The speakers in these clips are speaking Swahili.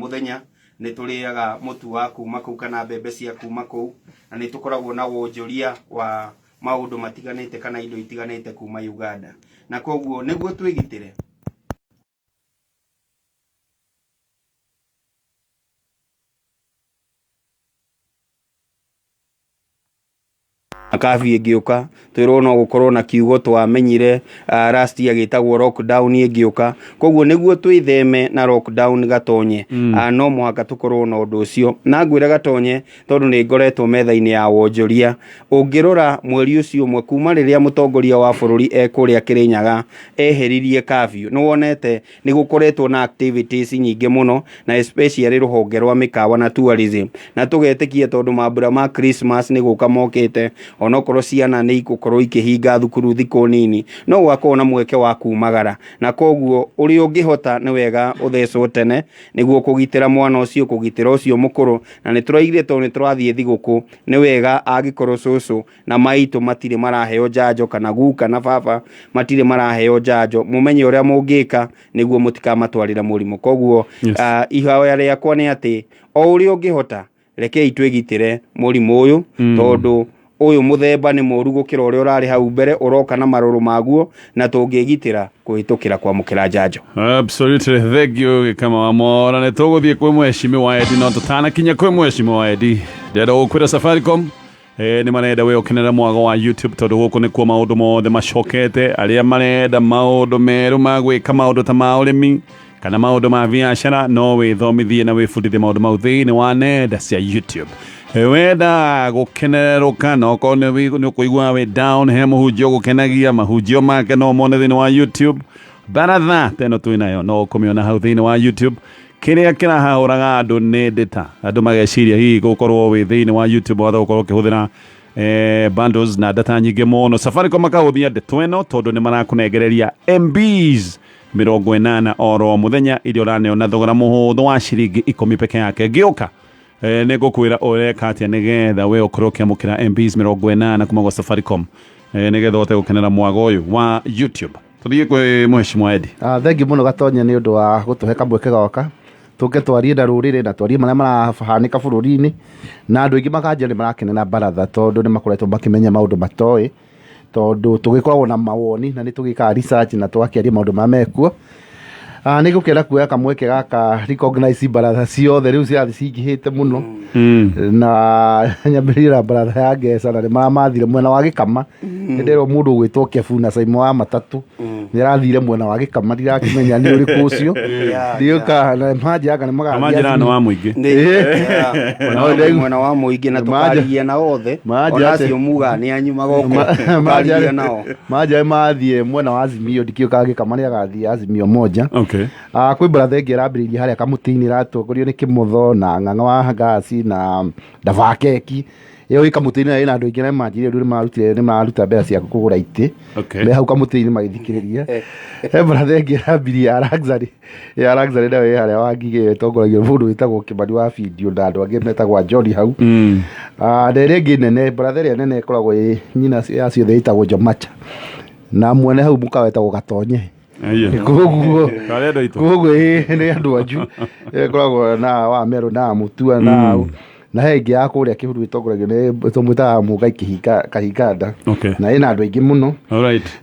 muthenya ni turiaga mutu wa kuma kuu kana mbembe cia kuma kuu na ni tukoragwo na wonjoria wa maundu matiganite kana indo itiganite kuma Uganda na koguo niguo twigitire akafi igioka twirona gukorwo na kiugo twamenyire last year gitagwo lockdown igioka koguo niguo twitheme na lockdown Gatonye no muhaka tukorwo na undu ucio na ngwira Gatonye tondu ni ngoretwo metha-ini ya wonjoria ungirora mweri ucio umwe kuma riria mutongoria wa bururi ekuria Kirinyaga eheririe kafyu no wonete ni gukoretwo na activities nyingi muno na especially ruhonge rwa mikawa na tourism na tugetikia tondu mambura ma Christmas ni guka mokete onokorwo ciana ni igukorwo ikihinga thukuru thiku nini no gwakorwo na mweke wa kumagara na koguo uri ungihota ni wega uthecwo tene niguo kugitira mwana ucio kugitira ucio mukuru na ni turaigire to ni turathie thiguku ni wega agikorwo cucu na maitu matire maraheo njanjo kana guka na baba matire maraheo njanjo mumenye uria mungika niguo mutikamatwarira murimu koguo ihawa riakwa ni ati o uri ungihota rekei twigitire murimu uyu tondu uyu muthemba ni moru gukira uria urari hau mbere uroka na maruru maguo na tungigitira kuhitukira kwa mukira njanjo. Absolutely, thank you kama wamora ne tuguthie kwe mheshimiwa Edi no tutana kinya kwe mheshimiwa Edi ndenda gukwira Safaricom ni marenda we ukinera mwago wa YouTube tondu guku ni kuo maundu mothe macokete aria marenda maundu meru magwika maundu ta ma urimi kana maundu ma biashara no withomithie na wifundithie maundu mau thiini wa nenda cia YouTube. Wenda gukeneruka no kone ni kuigua we down he muhunjio gukenagia mahunjio make no mone thini wa YouTube Mbaratha teno twinayo no kumiona hau thini wa YouTube kiria kirahahuraga andu ni data andu mageciria hihi gukorwo we thini wa YouTube watho gukorwo kihuthira bundles na data nyingi muno Safaricom makahuthia ndeto eno tondu ni marakunegereria MBs 80 oro muthenya irio raneo na thogora muhuthu wa ciringi 10 peke yake gioka nego kwira oreka atia nigetha we okorokia mukira MBs 80 kuma gwa Safaricom nigetha ote gukenera mwago uyu wa YouTube tuthie kwe mheshimiwa Edi. Thank you muno Gatonye ni undu wa gutuhe kamweke goka tuke twarie na rurire na twarie maria marahanika bururi-ini na andu ingi makanja ni marakenera Mbaratha tondu ni makoretwo makimenya maundu matoi tondu tugikoragwo na mawoni na ni tugika research na twakiaria maundu mamekuo niko kera kuya kamweke gaka recognize Mbaratha ciothe riu ciathi cingihite muno na nyambirira Mbaratha ya Ngesa na maramathire mwena wa Gikama ndero mundu gwitwo Kebuna Saimo wa matatu nirathire mwena wa Gikama ndirakimenya ni uri kucio ndioka na maja aka ni maga wa muingi mwena wa muingi na tukarigia na othe ona cio muga ni anyuma goko maja nao maja mathie mwena wa Azimio ndikioka Gikama ni agathie Azimio moja. Okay. Kwi Mbaratha ingi rambiririe haria Kamutini ratongorio ni Kimutho na Ng'ang'a wa Ngasi na Ndavakeki iyo Kamutini na ina andu ingi na manjire ndu ni maruta mbere cia kugura iti me hau Kamutini magithikiriria Mbaratha ingi rambiririe Alexander na we haria wangige tongoragio mundu witagwo Kimani wa video na andu angi metagwo John hau na iri ingi nene Mbaratha ria nene ikoragwo nyina ya ciothe itagwo Jomacha na mwene hau mukawa etagwo Gatonye koguo ni andu anju koragwo na wa Meru na Mutua na hengi ya kuria kihuru itongoragio ni tumwitaga Mugai Kahinganda na ina andu aingi muno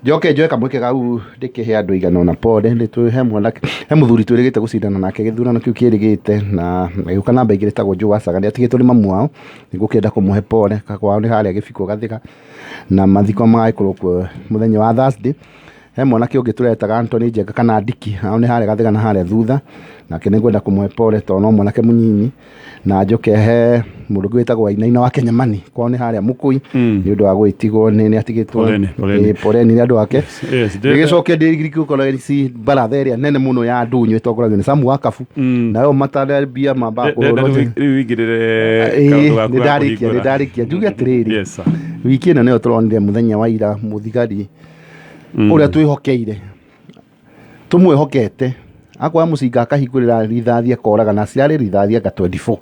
njoke kamweke gau ndikihe andu igana na pole ndi tu he mwanake he muthuri twirigite gucindana nake githurano kiu kirigite na yuka namba igire tagwo Juwasaga ndi atigitwo ni mamu wao nigukienda kumuhe pole kakwao ni haria gibiko gathika na mathiko magaikorwo muthenya wa Thursday he mwanake ungi turetaga Anthony Njenga kana Diki ao ni haria gathika na haria thutha nake ningwenda kumuhe pole to no mwanake munyinyi na njoke he mundu gwitagwo Wainaina wa Kenyamani kwao ni haria Mukui ni undu wa gwitigwo ni atigitwo pole ni andu ake ndigicoke ndirigiriki ukora si Mbaratha iria nene muno ya ndunyu itongoragio ni Samu wa Kabu na yo matara bia mamba kurorothe wigirire ndarikia njuge atiriri wiki ino niyo turonire muthenya wa ira muthigari uria twihokeire tumwihokete akwa mucinga akahingurira rithathi akoraga na cirari rithathi anga 24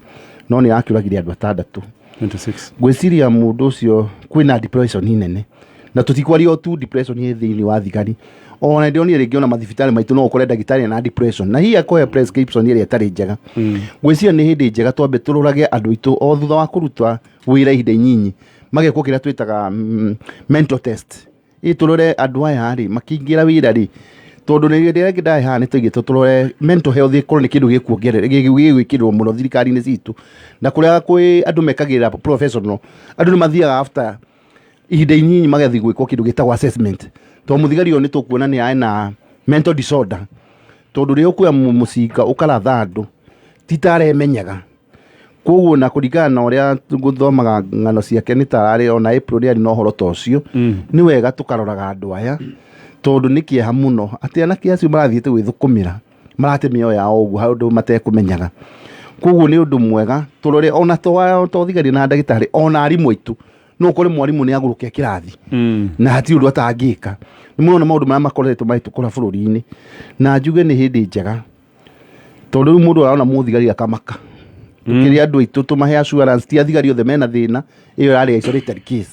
no ni akiragire andu 6 26 gwiciria mundu ucio kwina depression nene na tutikwario tu depression ye thini wa thigari ona ndionire rĩngĩ ona mathibitari maitũ no ũkore ndagĩtarĩ na depression na hiya kohe prescription ĩrĩa ĩtarĩ njega gwĩcia nĩ hĩndĩ njega twambe tũrorage andũ aitũ o thutha wa kũruta wĩra ihinda inyinyi magekwo kĩrĩa twĩtaga mental test tũrore andũ aya rĩ makĩingĩra wĩra rĩ tondũ nĩ rĩrĩa ndahe haha nĩ tũigĩtwo tũrore mental health ĩkorwo nĩ kĩndũ gĩgwĩkĩrwo mũno thirikari-inĩ citũ na kũrĩa kwĩ andũ mekagĩrĩra professional andũ nĩ mathiaga after ihinda inyinyi magathi gwĩkwo kĩndũ gĩtagwo assessment tondũ mũthigari ũyũ nĩ tũkuona nĩ arĩ na mental disorder tondũ rĩrĩa ũkuoya mũcinga ũkaratha andũ titaremenyaga koguo na kũringana na ũrĩa gũthomaga ng'ano ciake nĩ tararĩ ona April rĩarĩ na ũhoro ta ũcio nĩ wega tũkaroraga andũ aya tondũ nĩ kĩeha mũno atĩ anake acio marathiĩte gwĩthũkũmĩra marate mĩoyo yao ũguo handũ matekũmenyaga koguo nĩ ũndũ mwega tũrore ona to thigari na ndagĩtarĩ ona arimũ aitũ no ũkore mwarimũ nĩ agũrũkia kĩrathi na hatirĩ ũndũ atangĩka nĩ mũno na maũndũ marĩa makoretwo magĩtũkora bũrũri-inĩ na njuge nĩ hĩndĩ njega tondũ rĩu mũndũ arona mũthigari akamaka tũkĩrĩ andũ aitũ tũmahe assurance ti athigari othe mena thĩna ĩyo yarĩ isolated case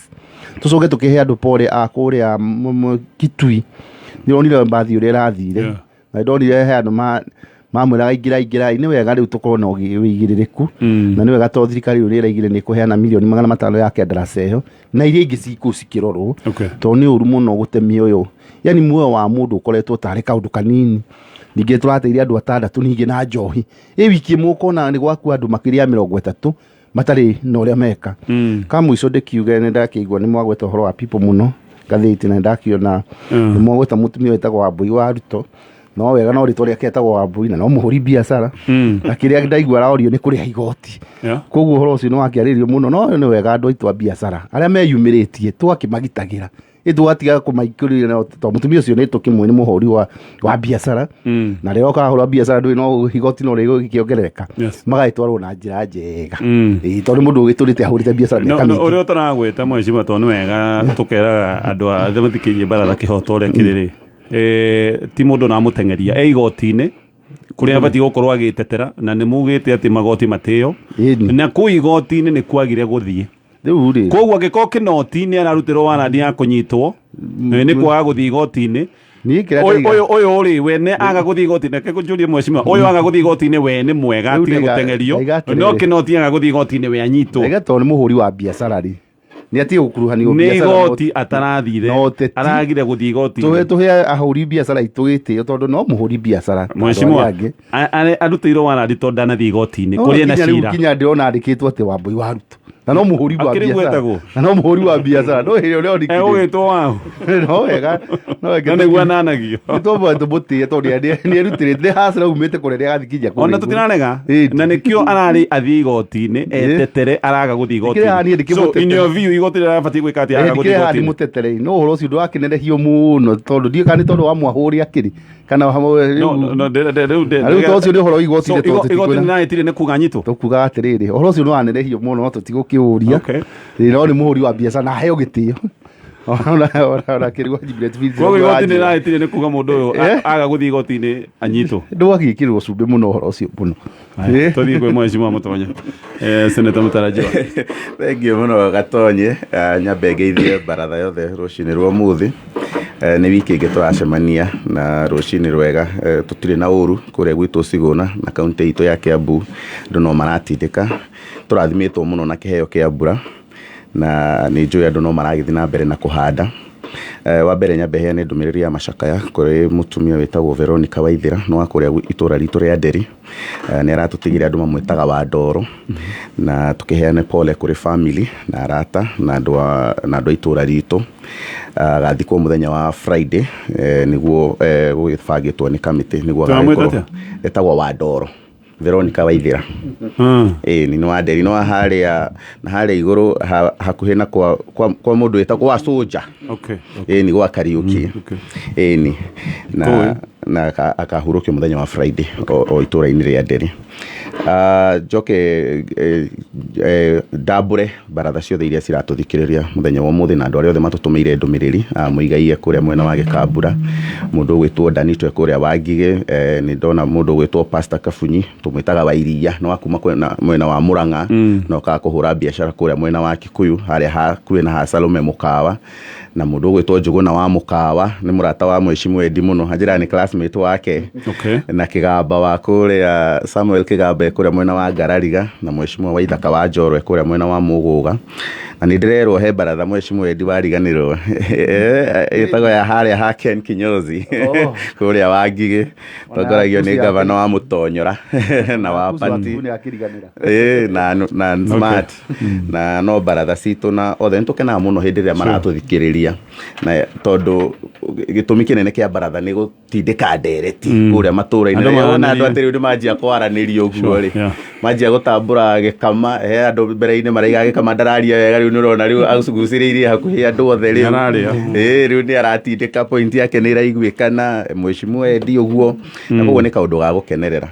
tũcoke tũkĩhe andũ pole a kũrĩa Kitui nĩronire mbathi ũrĩa ĩrathire na ndonire he andũ mamwĩraga ingĩra nĩ wega rĩu tũkorwo na ũigĩrĩrĩku na nĩ wega to thirikari ũrĩa ĩraigire nĩ kũheana mirioni 500 ya kĩandarasi ĩyo na iria ingĩ cikũ cikĩrorwo tondũ nĩ ũru mũno gũte mĩoyo yani muoyo wa mũndũ ũkoretwo tarĩ kaũndũ kanini ningĩ tũrateithia andũ 6 ningĩ na njohi wiki ĩmwe ũkona nĩ gwakua andũ makĩria ya 30 matarĩ na ũrĩa meka kamũico ndĩkiuge nĩ ndakĩigua nĩ mwagweta ũhoro wa people mũno ngathĩti na ndakiona nĩ mwagweta mũtumia wetagwo Wambui wa Ruto no wega no rĩtwa rĩake etagwo Wambui na no mũhũri biacara na kĩrĩa ndaigua araorio nĩ kũrĩha igoti koguo ũhoro ũcio nĩ wakĩarĩrio mũno no nĩ wega andũ aitũ a biacara arĩa meyumĩrĩtie tũgakĩmagitagĩra twatiga kũmaikũrĩra tondũ mũtumia ũcio nĩ tũkĩmwe nĩ mũhũri wa biacara na rĩrĩa ũkahũra biacara ndũĩ no igoti no rĩgĩkĩongerereka magagĩtwarwo na njĩra njega tondũ mũndũ ũgĩtũrĩte ahũrĩte biacara ũrĩa ũtaragwĩta mwecimu tondũ nĩ wega tũkeraga andũ a themathikĩrie Mbaratha kĩhoto ũrĩa kĩrĩ ti mũndũ na mũteng'eria igoti-inĩ kũrĩa abatiĩ gũkorwo agĩtetera na nĩ mugĩte atĩ magoti matĩo na kũu igoti-inĩ nĩ kwagire gũthiĩ koguo angĩkorwo kĩnoti-inĩ ararutĩrwo warandi ya kũnyitwo nĩ kwaga gũthiĩ igoti-inĩ ũyũ ũrĩ we nĩ aga gũthiĩ igoti-inĩ kĩkũnjũrie mwecimu ũyũ aga gũthiĩ igoti-inĩ we nĩ mwega atige gũteng'erio no kĩnoti aga gũthiĩ igoti-inĩ we anyitwo tondũ nĩ mũhũri wa biacara rĩ nĩ atige gũkuruhanio nĩ igoti atarathire aragire gũthiĩ igoti-inĩ tũhe ahũri biacara itũ gĩtĩo tondũ no mũhũri biacara mwecimu arutĩirwo warandi tondũ ndanathiĩ igoti-inĩ kũrĩ na cira kinya ndĩrona andĩkĩtwo atĩ Wambui wa Ruto na no mũhũri wa biacara na no mũhũri wa biacara no hĩrĩa ũrĩa ũrikire ũgĩtwo wao no wega na nĩguo ananagio nĩ tũmwe tũmũtĩe tondũ nĩ erutĩrĩte hasira umĩte kũrĩa agathiĩ kinya kũrĩa ona tũtiranega na nĩkĩo ararĩ athiĩ igoti-inĩ etetere araga gũthiĩ igoti-inĩ so in your view igoti rĩrabatiĩ gwĩka atĩ araga gũthiĩ igoti-inĩ mũteterei no ũhoro ũcio ndũrakĩnerehio mũno tondũ ndiũĩ kana nĩ tondũ wa mwahũri akĩrĩ kana rĩu ũcio nĩ ũhoro igoti-inĩ nĩrahĩtire nĩ kuga nyitwo tũkuga atĩrĩrĩ ũhoro ũcio nĩ wanerehio mũno no tũtigũkĩũria no nĩ mũhũri wa biacara na aheo gĩtĩo koguo igoti nĩrahĩtire nĩ kuga mũndũ ũyũ aga gũthiĩ igoti-inĩ anyitwo ndũgagĩkĩrwo cumbĩ mũno ũhoro ũcio mũno tũthiĩ kwĩ mwecimu Mũtonye seneta mũtarajiwa thengiũ mũno Gatonye nyambe ngeithie Mbaratha yothe rũcinĩ rwa ũmũthĩ nĩ wiki ĩngĩ tũracemania na rũcinĩ rwega tũtirĩ na ũru kũrĩa gwitũ Sigũna na kaũntĩ itũ ya Kiambu andũ no maratindĩka tũrathimĩtwo mũno na kĩheo kĩa mbura na nĩ njũĩ andũ no maragĩthiĩ na mbere na kũhanda wa mbere nyambe heane ndũmĩrĩri ya macakaya kũrĩ mũtumia wĩtagwo Veronica Waithĩra no akũrĩa itũra ritũ rĩa Nderi nĩ aratũtigire andũ mamwĩtaga wa ndoro na tũkĩheane pole kũrĩ family na arata na andũ a itũra ritũ gathikwo mũthenya wa Friday nĩguo gũgĩbangĩtwo nĩ kamĩtĩ nĩguo gagĩkorwo etagwo wa ndoro Veronica Waithĩra nĩ wa Nderi no harĩa igũrũ hakuhĩ na kwa mũndũ wĩtagwo wa Soja nĩ gwa Kariũki na akahurũkio mũthenya wa Friday o itũra-inĩ rĩa Nderi Njoke ndambure baratha ciothe iria ciratũthikĩrĩria mũthenya wa ũmũthĩ na andũ arĩa othe matũtũmĩire ndũmĩrĩri mũigaie kũrĩa mwena wa Gĩkambura, mũndũ ũgwĩtwo Danitwe kũrĩa Wangigĩ, nĩ ndona mũndũ ũgwĩtwo Pastor Kabunyi tũmwĩtaga wa Iria no akuma mwena wa Mũrang'a no ka kũhũra biacara kũrĩa mwena wa Kikuyu harĩa hakuhĩ na ha Salome Mũkawa, na mũndũ ũgwĩtwo Njũgũna wa Mũkawa nĩ mũrata wa Mheshimiwa Edi mũno, anjĩra nĩ classmate wake. Na Kĩgamba wa kũrĩa Samuel Kĩgamba kũrĩa mwena wa Ngarariga, na Mheshimiwa Waithaka wa Njorwe kũrĩa mwena wa Mũgũga, na nĩ ndĩrerwo he baratha Mheshimiwa Edi wariganĩrwo ĩtagwo ya harĩa ha Ken Kinyozi kũrĩa Wangigĩ, tongoragio nĩ gavana wa Mũtonyora na wa Pati na Smart, na no baratha citũ na othe nĩtũkenaga mũno hĩndĩ ĩrĩa maratũthikĩrĩria, na tondũ gĩtũmi kĩnene kĩa baratha nĩ gũtindĩka ndereti kũrĩa matũũra-inĩ. Rĩrĩa wona andũ atĩrĩu nĩ manjia kwaranĩria ũguo rĩ, manjia gũtambũra Gĩkama, he andũ mbere-inĩ maraiga Gĩkama ndararia wega, rĩu nĩ ũrona rĩu agucĩrĩirie hakuhĩ andũ othe rĩu nĩ aratindĩka, point yake nĩ ĩraiguĩkana, Mheshimiwa Edi ũguo, na koguo nĩ kaũndũ ga gũkenerera.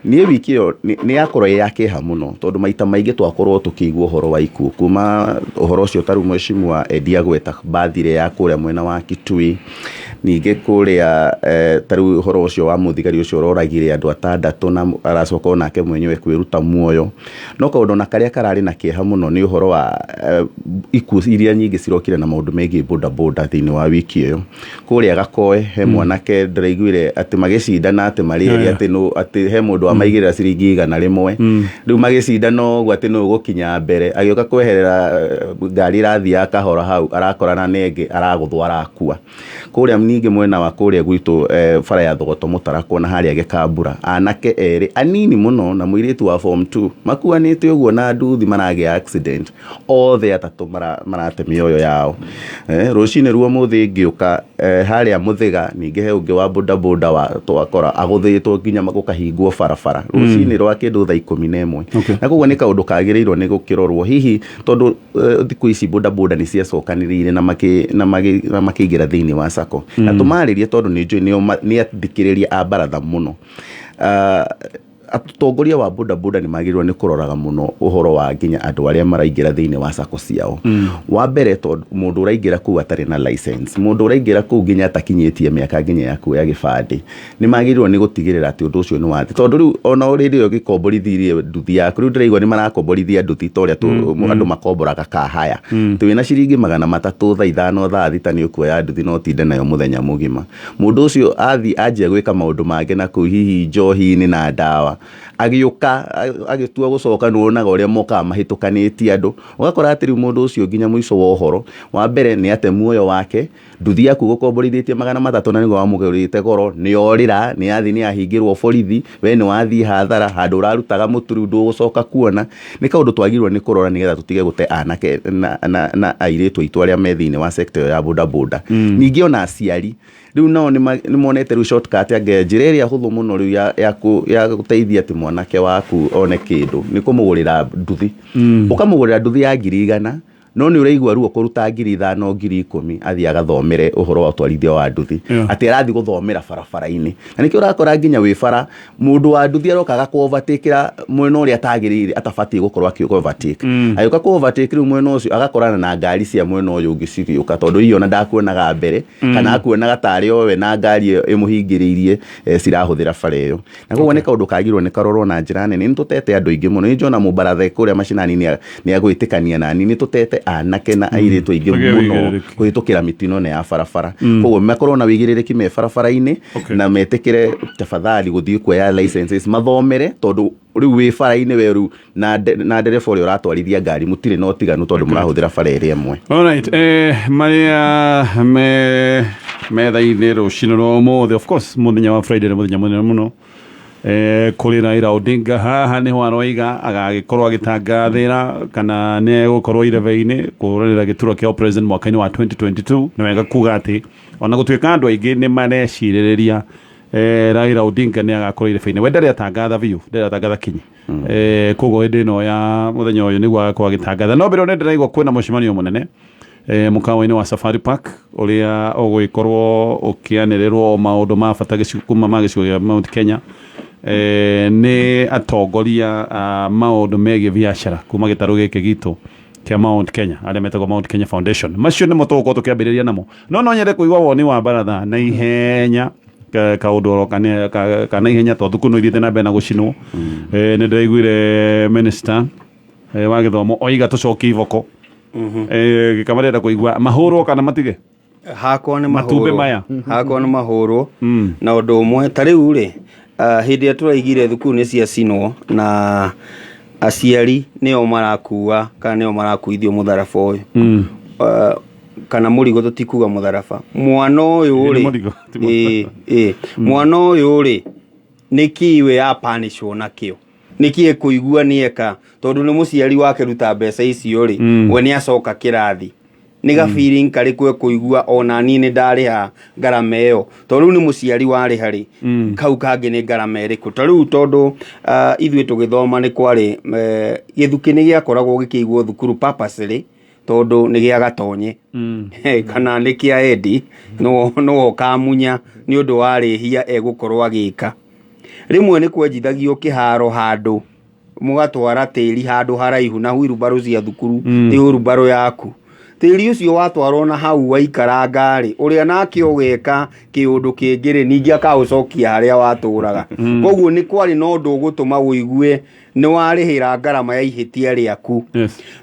Niĩ wiki ĩyo nĩ yakorwo ĩ ya kĩeha mũno tondũ maita maingĩ twakorwo tũkĩigua ũhoro wa ikuũ, kuma ũhoro ũcio tarĩu Mheshimiwa Edi agweta bathire ya kũrĩa mwena wa Kitui, ningĩ kũrĩa tarĩu ũhoro ũcio wa mũthigari ũcio ũroragire andũ 6 na aracoka onake mwenyewe kwĩruta muoyo, no kaũndũ na karĩa kararĩ na kĩeha mũno nĩ ũhoro wa ikuũ iria nyingĩ cirokire na maũndũ megiĩ bodaboda thĩinĩ wa wiki ĩyo. Kũrĩa Gakoe he mwanake ndĩraiguire atĩ magĩcindana atĩ marĩeria atĩ he mũndũ amaigĩrĩra ciringi 100 rĩu magĩcindana ũguo atĩ nĩ ũgũkinya mbere, agĩũka kweherera ngari ĩrathiaga kahora hau arakorana na ĩngĩ aragũthwo arakua. Kũrĩa ningĩ mwena wa kũrĩa gwitũ bara ya Thogoto Mũtarakwa na harĩa Gĩkambura, anake erĩ anini mũno na mũirĩtu wa form 2 makuanĩte ũguo na nduthi maragĩa accident, othe atatũ marate mĩoyo yao. Rũcinĩ ruo mũthĩ ngĩũka harĩa Mũthĩga, ningĩ he ũngĩ wa bodaboda wa twakora agũthĩtwo nginya gũkahingwo barabara rũcinĩ rwa kĩndũ thaa 11. Na koguo nĩ kaũndũ kagĩrĩirwo nĩ gũkĩrorwo hihi tondũ thikũ ici bodaboda nĩ ciacokanĩrĩire na makĩingĩra thĩinĩ wa sako, na tũmarĩrie tondũ nĩ njũĩ nĩ athikĩrĩria a baratha mũno. Atongoria wa bodaboda nĩ magĩrĩirwo nĩ kũroraga mũno ũhoro wa nginya andũ arĩa maraingĩra thĩinĩ wa sako ciao. Wa mbere tondũ mũndũ ũraingĩra kũu atarĩ na license, mũndũ ũraingĩra kũu nginya atakinyĩtie mĩaka nginya ya kuoya gĩbandĩ, nĩ magĩrĩirwo nĩ gũtigĩrĩra atĩ ũndũ ũcio nĩ wathĩ, tondũ rĩu ona ũrĩrĩ ũgĩkomborithirie nduthi yaku, rĩu ndĩraigua nĩ marakomborithia nduthi ta ũrĩa andũ makomboraga kahaya, tĩ wĩna ciringi 300 thaa 5 thaa 6 nĩ ũkuoya nduthi no tinde nayo mũthenya mũgima. Mũndũ ũcio anjia gwĩka maũndũ mangĩ na kũu hihi njohi-inĩ na ndawa, agĩũka agĩtua gũcoka nĩ wonaga ũrĩa mokaga mahĩtũkanĩtie andũ, ũgakora atĩ rĩu mũndũ ũcio nginya mũico wa ũhoro wa mbere nĩ ate muoyo wake, nduthi yaku gũkomborithĩtie 300 na nĩguo wamũgũrĩte goro, nĩ orĩra, nĩ yathi nĩ yahingĩrwo borithi, we nĩ wathiĩ hathara, handũ ũrarutaga mũturi ndũgũcoka kuona. Nĩ kaũndũ twagĩrĩirwo nĩ kũrora nĩgetha tũtige gũte anake na airĩtu aitũ arĩa me thĩinĩ wa sector ya bodaboda. Ningĩ ona aciari rĩu nao nĩ monete rĩu shortcut njĩra ĩrĩa hũthũ mũno rĩu ya gũteithia atĩ mwanake waku one kĩndũ nĩ kũmũgũrĩra nduthi. Ũkamũgũrĩra nduthi ya 100 no nĩ ũraigua ruo kũruta 5,000 10,000 athiĩ agathomere ũhoro wa ũtwarithia wa nduthi, atĩ arathiĩ gũthomera barabara-inĩ. Na nĩkĩo ũrakora nginya wĩ bara mũndũ wa nduthi arokaga kũ-overtake mwena ũrĩa atagĩrĩire atabatiĩ gũkorwo akĩ-overtake, agĩũka kũ-overtake rĩu mwena ũcio agakorana na ngari cia mwena ũyũ ũngĩ cigĩũka, tondũ hihi ona ndakuonaga mbere kana akuonaga tarĩ owe na ngari ĩmũhingĩrĩirie cirahũthĩra bara ĩyo. Na koguo nĩ kaũndũ kagĩrĩirwo nĩ karorwo na njĩra nene. Nĩ tũtete andũ aingĩ mũno, nĩ njona Mbaratha kũrĩa macinani nĩ agwĩtĩkania nani, nĩ tũtete anake na airĩtu aingĩ mũno kũhĩtũkĩra mĩtino ya barabara. Koguo makorwo na wĩigĩrĩrĩki me barabara-inĩ na metĩkĩre tafadhali gũthiĩ kuoya licenses, mathomere tondũ rĩu wĩ bara-inĩ we rĩu na ndereba ũrĩa ũratwarithia ngari mũtirĩ na ũtiganu tondũ mũrahũthĩra bara ĩrĩa ĩmwe. Alright, marĩa metha-inĩ rũcinĩ rwa ũmũthĩ, of course mũthenya wa Friday nĩ mũthenya mũnene mũno kũrĩ Raila Odinga. Haha nĩho aroiga agagĩkorwo agĩtangathĩra kana nĩ egũkorwo irebe-inĩ kũhũranĩra gĩturwa kĩa president mwaka-inĩ wa 2022. Nĩ wega kuga atĩ ona gũtuĩka andũ aingĩ nĩ marecirĩrĩria Raila Odinga nĩ agakorwo irebe-inĩ, we ndarĩ atangatha biũ, ndarĩ atangatha kinyi. Koguo hĩndĩ ĩno ya mũthenya ũyũ nĩguo agakorwo agĩtangatha. No mbere nĩ ndĩraigua kwĩna mũcemanio mũnene mũkawa-inĩ wa Safari Park ũrĩa ũgũgĩkorwo ũkĩanĩrĩrwo maũndũ ma bata kuma ma gĩcigo gĩa Mount Kenya nĩ atongoria maũndũ megiĩ biacara kuma gĩtarũ gĩkĩ gitũ kĩa Mount Kenya, arĩa metagwo Mount Kenya Foundation. Macio nĩmo tũgũkorwo tũkĩambĩrĩria namo. No nyende kũigua woni wa Mbaratha na ihenya kaũndũ oro kana ihenya tondũ thukuru no ithiĩte na mbere na gũcinwo. Nĩ ndaiguire minister wa gĩthomo oiga tũcokie iboko. Gĩkamarenda kũigua mahũrwo kana matige. Hakwa nĩ Matumbe maya. Hakwa nĩ mahũrwo na ũndũ ũmwe ta rĩu rĩ hĩndĩ ĩrĩa tũraigire thukuru nĩ ciacinwo na aciari nĩo marakua kana nĩo marakuithio mũtharaba ũyũ kana mũrigo tũtikuga mũtharaba. Mwana ũyũ rĩ mwana ũyũ rĩ nĩkĩ we apanishwo nakĩo, nĩkĩ kũigua nĩeka tondũ nĩ mũciari wake ruta mbeca icio rĩ we nĩ acoka kĩrathi nĩ ga feeling karĩ kũigua ona niĩ nĩ ndarĩha ngarama ĩyo tondũ rĩu nĩ mũciari warĩha rĩ kau kangĩ nĩ ngarama ĩrĩkũ. Ta rĩu tondũ ithuĩ tũgĩthoma nĩ kwarĩ gĩthukĩ nĩ gĩakoragwo gĩkĩigwo thukuru purposely tondũ nĩ gĩa Gatonye kana nĩ kĩa Endi no okamunya nĩ ũndũ warĩhia egũkorwo agĩka. Rĩmwe nĩ kwenjithagio kĩharo handũ mũgatwara tĩri handũ haraihu na wheelbarrow cia thukuru nĩ wheelbarrow yaku tĩri ũcio watwarwo na hau waikaranga rĩ ũrĩa nake ũgeka kĩũndũ kĩngĩ ningĩ akaũcokia harĩa watũraga. Koguo nĩ kwarĩ na ũndũ ũgũtũma ũigue nĩ warĩhĩra ngarama ya ihĩtia rĩaku.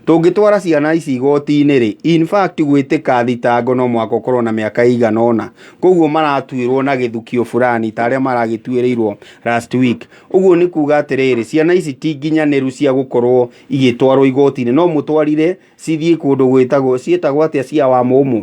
Tũngĩtwara ciana ici igoti-inĩ rĩ in fact gwĩtĩka thitango no mwaka ũkorwo na mĩaka ĩigana ũna. Koguo maratuĩrwo na gĩthukio fulani ta arĩa maragĩtuĩrĩirwo last week. Ũguo nĩ kuga atĩrĩrĩ ciana ici ti nginyanĩru cia gũkorwo igĩtwarwo igoti-inĩ no mũtwarire cithiĩ kũndũ gwĩtagwo ciĩtagwo atĩa cia wa mũmũ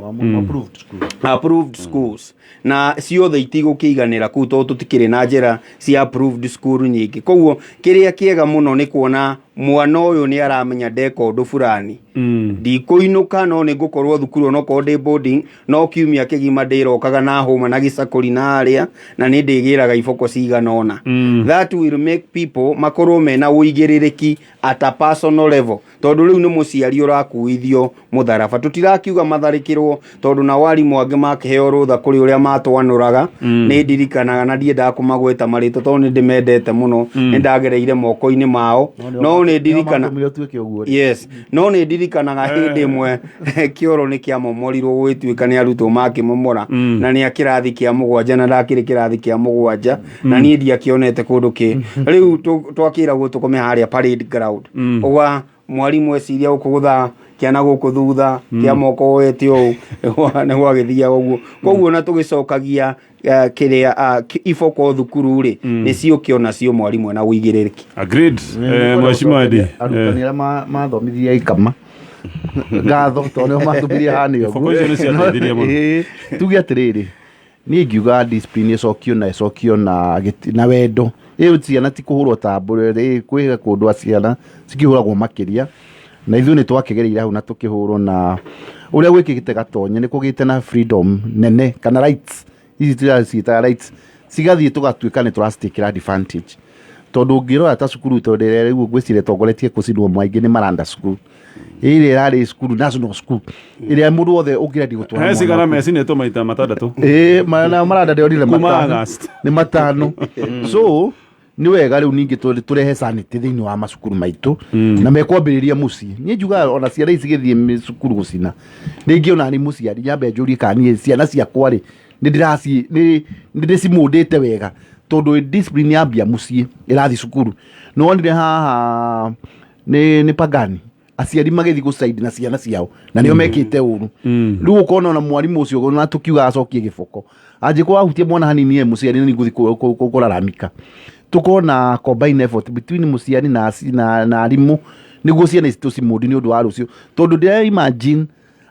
approved schools na ciothe itigũkĩiganĩra kũu tondũ tũtikĩrĩ na njĩra cia approved school nyingĩ. Koguo kĩrĩa kĩega mũno nĩ kuona mwana ũyũ nĩ aramenya ndeka ũndũ fulani ndikũinũka no nĩ ngũkorwo thukuru no ndĩ boarding no kiumia kĩgima ndĩrokaga na hũma na gĩcakũri na arĩa na nĩ ndĩgĩraga iboko cigana ũna. That will make people makorwo mena ũigĩrĩrĩki at a personal level tondũ rĩu nĩ mũciari ũrakuithio mũtharaba. Tũtirakiuga matharĩkĩrwo tondũ na warimũ angĩ makĩheo rũtha kũrĩ ũrĩa matwanũraga nĩ ndirikanaga na ndiendaga kũmagweta marĩtwa tondũ nĩ ndĩmendete mũno nĩ ndagereire moko-inĩ mao no nĩ ndirikana yes no nĩ ndirikanaga hĩndĩ ĩmwe kĩoro nĩ kĩamomorirwo gwĩtuĩka nĩ arutwo makĩmomora na nĩ kĩrathi kĩa mũgwanja na ndakĩrĩ kĩrathi kĩa mũgwanja na niĩ ndiakĩonete kũndũ kĩ rĩu twakĩragwo tũkome harĩa parade ground ũgwa mwarimũ eciria gũkũgũtha kĩana gũkũ thutha kĩa moko wete ũũ nĩ gwagĩthiaga ũguo. Koguo na tũgĩcokagia kĩrĩa iboko thukuru rĩ nĩcio kĩona cio mwarimũ na ũigĩrĩrĩki. Agreed. Mheshimiwa Edi arutani arĩa mathomithia ikama ngatho tondũ nĩo matũmbirie hanĩ ũguo. Tuge atĩrĩrĩ niĩ ingiuga discipline ĩcokio na wendo. Rĩu ciana ti kũhũrwo ta mbũrĩ kwĩ kũndũ ciana cikĩhũragwo makĩria na ithuĩ nĩ twakĩgereire hau na tũkĩhũrwo na ũrĩa gwĩkĩkĩte Gatonye nĩ kũgĩte na freedom nene kana rights ici tũraciĩtaga rights cigathiĩ tũgatuĩka nĩ tũracitakĩra advantage tondũ ũngĩrora ta cukuru tondũ rĩu ngwĩciria tongoretie kũcinwo maingĩ nĩ maranda cukuru ĩrĩa ĩrarĩ cukuru national school ĩrĩa mũndũ wothe ũngĩrendi gũtwara mwana cigana mecinĩtwo maita matandatũ maranda ndĩonire nĩ matano so nĩ wega rĩu ningĩ tũrehe sanity thĩinĩ wa macukuru maitũ na mekwambĩrĩria mũciĩ. Niĩ njugaga ona ciana ici gĩthiĩ cukuru gũcina rĩngĩ ona nĩ mũciari nyambe njũrie kana niĩ ciana ciakwa rĩ nĩ ndĩcimũndĩte wega tondũ discipline yambia mũciĩ ĩrathiĩ cukuru. No wonire haha nĩ pagani aciari magĩthiĩ gũcaidi na ciana ciao na nĩo mekĩte ũru. Rĩu ũkona ona mwarimũ ũcio na tũkiuga acokie gĩboko angĩkorwo ahutie mwana hanini mũciari nĩ ngũthiĩ kũraramika. Tukona combine effort between mũciari na arimũ nĩguo ciana ici tũcimũndi nĩ ũndũ wa rũciũ tondũ ndĩra imagine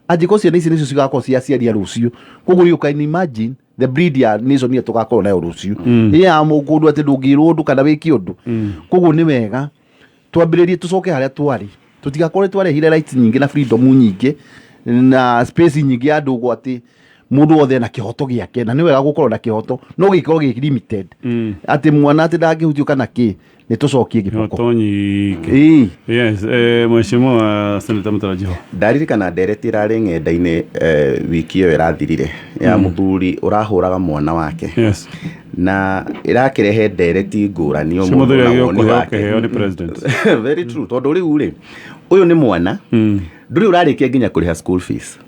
angĩkorwo ciana ici nĩcio cigakorwo ciaciaria rũciũ. Koguo you can imagine the breed ya nation nĩ tũgakorwo nayo rũciũ ya mũndũ atĩ ndũngĩrwo ũndũ kana wĩke ũndũ. Koguo nĩ wega twambĩrĩrie tũcoke harĩa twarĩ tũtigakorwo twarehire rights nyingĩ na freedom nyingĩ na space nyingĩ ya andũ atĩ mundu wothe na kihoto giake na ni wega gukorwo na kihoto no gikorwo gi limited ati mwana ati ndangihutio kana ki ni tucokie giboko Gatonye yes mheshimiwa Senator Mutarajiho ndaririkana ndereti irarĩ ng'enda-inĩ wiki ĩyo ĩrathirire ya mũthuri ũrahũraga mwana wake yes na ĩrakĩrehe ndereti ngũrani o mũndũ na woni wake very true tondũ rĩu rĩ ũyũ nĩ mwana ndũrĩ ũrarĩkia nginya kũrĩha school fees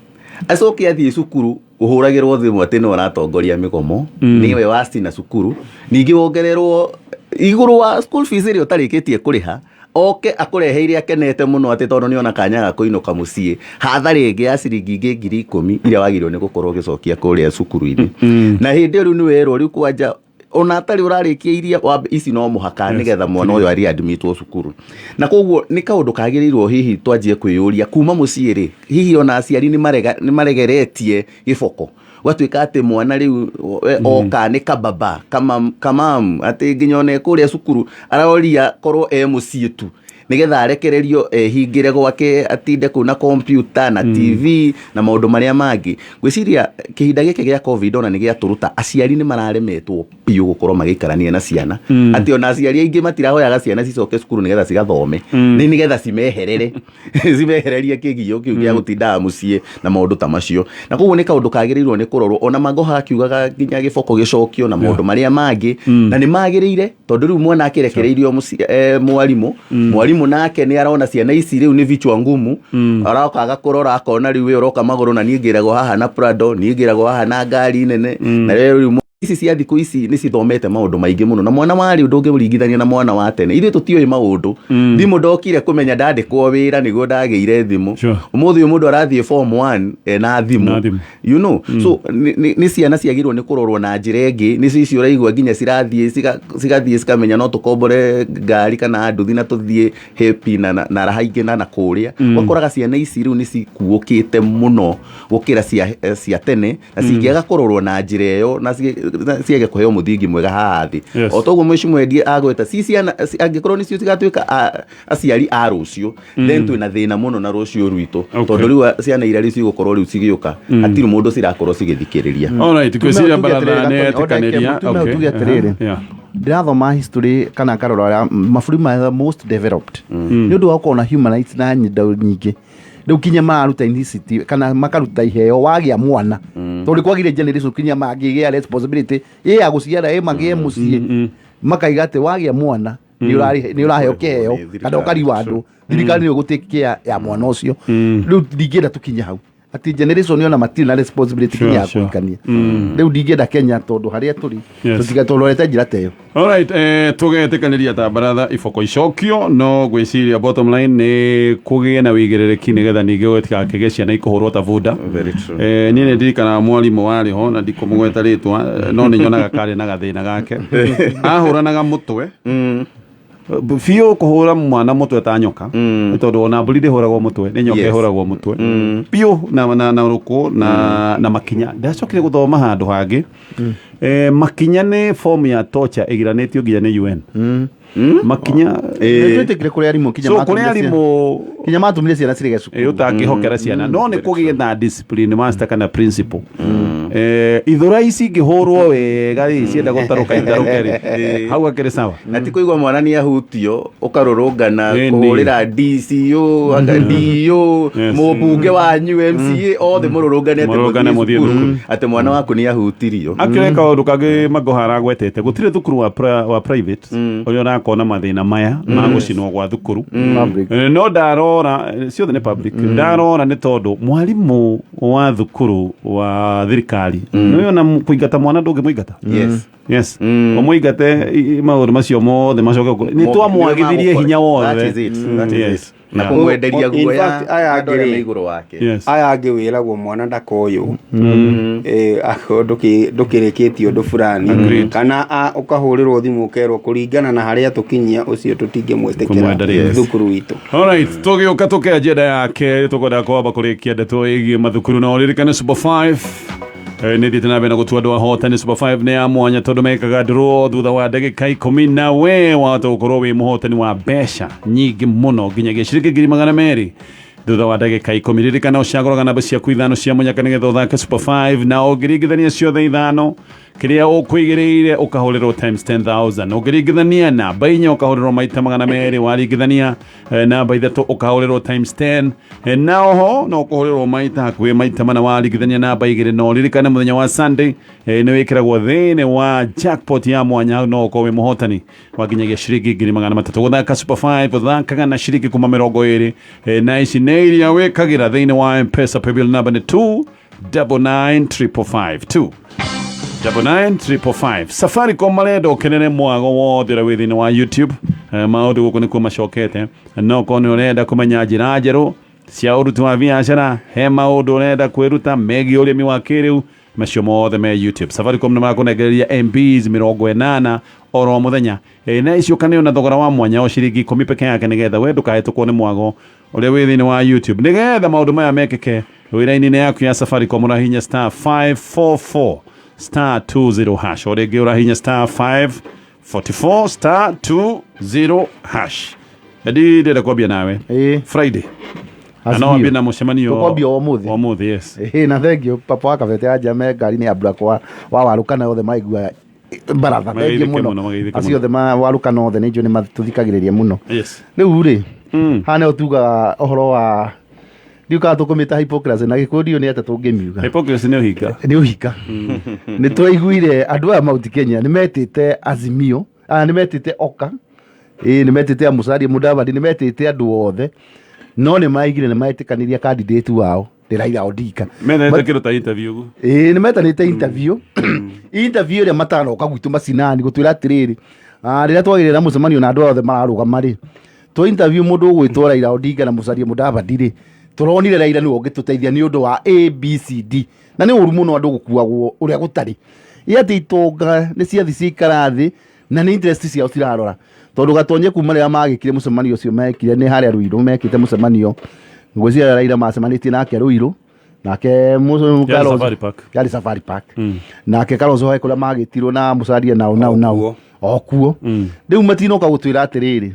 acoke athiĩ cukuru ũhũragĩrwo thimũ atĩ nĩ ũratongoria mĩgomo nĩwe wacina cukuru ningĩ wongererwo igũrũ wa school fees ĩrĩa ũtarĩkĩtie kũrĩha oke akũreheire akenete mũno atĩ tondũ nĩona kanya ga kũinũka mũciĩ hathara ĩngĩ ya ciringi 10,000 iria wagĩrĩirwo nĩ gũkorwo ũgĩcokia kũrĩa cukuru-inĩ na hĩndĩ ĩyo rĩu nĩ werwo rĩu kwanja ona atarĩ ũrarĩkia iria ici no mũhaka nĩgetha mwana ũyũ arĩ admitwo cukuru na koguo nĩ kaũndũ kagĩrĩirwo hihi twanjie kwĩyũria kuma mũciĩ rĩ hihi ona aciari nĩ maregeretie gĩboko gwatuĩka atĩ mwana rĩu oka nĩ kababa kamam atĩ nginya ona kũrĩa cukuru aroria korwo mũciĩ tu nigetha arekererio hingire gwake atinde kuna computer na TV na maundu maria mangi gwiciria kihinda gike gia covid ona ni gia turuta aciari ni mararemetwo piu gukorwo magikarania na ciana ati ona aciari aingi matirahoyaga ciana cicoke cukuru nigetha cigathome ni nigetha cimeherere cimehererie kigio kiu gia gutinda mucie na maundu ta macio na koguo ni kaundu kagirirwo ni kurorwo ona magoha akiugaga nginya giboko gicokio na maundu maria mangi na ni magirire tondu riu mwana akirekereirio mwarimu nake ni arona ciana ici riu ni vichwa ngumu arokaga kurora akona riu we uroka maguru na ningiragwo haha na Prado ningiragwo haha na ngari nene na riu ici cia thiku ici ni cithomete maundu maingi muno na mwana wari undu ungimuringithania na mwana wa tene ithuĩ tũtiũĩ maundu thimu ndokire kumenya ndandĩkwo wĩra nĩguo ndagĩire thimũ ũmũthĩ ũyũ mũndũ arathiĩ form 1 na thimũ you know so ni ciana ciagirwo ni kurorwo na njĩra ĩngĩ ni cicio ũraigua nginya cigathiĩ cikamenya no tũkombore ngari kana nduthi na tũthiĩ happy na raha ingĩ na kũrĩa wakoraga ciana ici rĩu ni cikuũkĩte mũno gũkĩra cia tene na cingĩaga kurorwo na njĩra ĩyo na ciage kuheo muthingi mwega haha thi o toguo mheshimiwa endie agweta ciana angikorwo nicio cigatuika aciari a rucio then twina thina muno na rucio rwito tondu riu ciana ira riu gukorwo riu cigioka atiri mundu cirakorwo cigithikiriria alright kwiciria Mbaratha ne tikaniria okay ndirathoma history kana karora mabũrũri ma most developed ni undu wa kuona human rights na nyingĩ riu kinya maruta initiative kana makaruta iheo wagia mwana tondu kwagire generation kinya magigia responsibility ya guciara magie mucie makaiga ati wagia mwana ni uraheo kiheo kana ukariwa andu thirikari ni gutikia ya mwana ucio riu ndingĩenda tukinya hau ati generation yona matiri na responsibility kinya kuikania riu ndingĩenda Kenya tondu haria turi tutigatolorete njira teyo alright tugetikaniria ta Mbaratha iboko icokio no gwiciria bottom line ni kugie na wigiririki nigetha ningi gwetikake ciana ikuhurwo ta bunda ni ndirikana mwarimu wari ho na ndikumugweta ritwa no ni nyonaga kari na gathina gake ahuranaga mutwe Fio kuhura mwana mutwe ta nyoka tondu ona mburi ndihuragwo mutwe ni nyoka ihuragwo mutwe pio na ruko na makinya ndacokire guthoma handu hangi makinya ni form ya torture igiranitio nginya ni UN makinya twetekire kuri arimu kinya matumire ciana cirige cukuru utangihokera ciana no ni kugie na discipline master kana principle ithura ici ngihurwo wega cienda gutaruka itharukeri hau akire sawa ati kuigwa mwana ni ahutio ukarurungana kuhurira DCO DO mubunge wanyu MCA othe mururungane ati mwana waku ni ahutirio akire kaundu kage magohara gwetete gutire thukuru wa private uria nakona mathina maya ma gucinwo gwa thukuru no ndarora ciothe ni public ndarora ni tondu mwarimu wa thukuru wa thirikari no na kuingata mwana ndungi muingata yes omuingate maundu macio mothe macoke ni twamwagithirie hinya wothe yes na kumwenderia guoya aya iguru wake aya angi wiragwo mwana ndakoyo ndukirikitio ndu fulani kana ukahurirwo thimu ukerwo kuringana na haria tukinyia ucio tutingimwetekera thukuru witu alright tugiuka tukenjenda yake tukwenda kwamba kurikia ndeto igi mathukuru na uririkane Super 5 ni thiĩte na mbere na gũtua andũ ahotani Super 5 nĩ ya mwanya tondũ mekaga draw thutha wa ndagĩka 10 na we wahota gũkorwo wĩ mũhotani wa mbeca nyingĩ mũno nginyagia ciringi 200,000 thutha wa ndagĩka 10 ririkana ũcagũraga namba ciaku ithano cia mũnyaka nĩgetha ũthake Super 5 na ũngĩringithania ciothe ithano kĩrĩa ũkwĩgĩrĩire ũkahũrĩrwo times 10,000 ũngĩringithania namba 4 ũkahũrĩrwo maita 200 waringithania namba 3 ũkahũrĩrwo times 10 na oho no ũkahũrĩrwo maita hakuhĩ maita 4 waringithania namba 2 no ririkane mũthenya wa Sunday nĩ wĩkĩragwo thĩinĩ wa jackpot ya mwanya no ũkorwo wĩ mũhotani wakinyagia ciringi 300 gũthaka Super 5 ũthakaga na ciringi 20 na ici nĩ iria wĩkagĩra thĩinĩ wa M-Pesa paybill number nĩ 2995552 99555 Safaricom marenda ũkenere mwago wothe ũrĩa wĩ thĩinĩ wa YouTube maũndũ gũkũ nĩkuo macokete no korwo nĩ ũrenda kũmenya njĩra njerũ cia ũruti wa biacara he maũndũ ũrenda kwĩruta megiĩ ũrĩmi wa kĩrĩu macio mothe me YouTube. Safaricom nĩ marakũnengereria MBs 80 oro mũthenya na icio kanĩo na thogora wa mwanya o ciringi 10 peke yake nĩgetha we ndũkahĩtũkwo nĩ mwago ũrĩa wĩ thĩinĩ wa YouTube nĩgetha maũndũ maya mekĩke wĩra-inĩ yaku ya Safaricom ũrahihinya *544 *20 hash o rĩngĩ ũrahihinya *544 *20 hash Edi ndĩrenda kwambia nawe Friday no wambie na mũcemanio kwambia ũmũthĩ yes na thengio papa wa kabete anja me ngari nĩ ambura kwa wa warukana othe maigua Mbaratha thengio mũno acio othe warukana othe nĩ njũ nĩ matũthikagĩrĩria mũno rĩu rĩ hana ũtuga ũhoro wa ndiuka tũkũmĩta hypocrisy na gĩkũndio nĩ atĩ tũngĩmiuga hypocrisy nĩ ũhika nĩ twaiguire andũ a Mount Kenya nĩ metĩte Azimio nĩ metĩte Oka nĩ metĩte Musalia Mudavadi nĩ metĩte andũ othe no nĩ maigire nĩ maĩtĩkaniria candidate wao Raila Odinga methete kĩruta interview nĩ metanĩte interview interview ĩrĩa matanoka gwitũ macinani gũtwĩra atĩrĩrĩ rĩrĩa twagĩrĩra mũcemanio na andũ othe mararũgama rĩ twa interview mũndũ ũgwĩtwo Raila Odinga na Musalia Mudavadi rĩ turonire Raila nĩ ũngĩtũteithia nĩ ũndũ wa ABCD na nĩ ũru mũno andũ gũkuagwo ũrĩa gũtarĩ atĩ itonga nĩ ciathi cikara thĩ na nĩ interest ciao cirarora tondũ Gatonye kuma rĩrĩa magĩkire mũcemanio ũcio mekire nĩ harĩa Ruiru mekĩte mũcemanio ngwĩciria Raila macemanĩtie nake Ruiru nake yarĩ Safari Park nake Kalonzo haĩ kũrĩa magĩtirwo na Musalia nao okuo rĩu matinoka gũtwĩra atĩrĩrĩ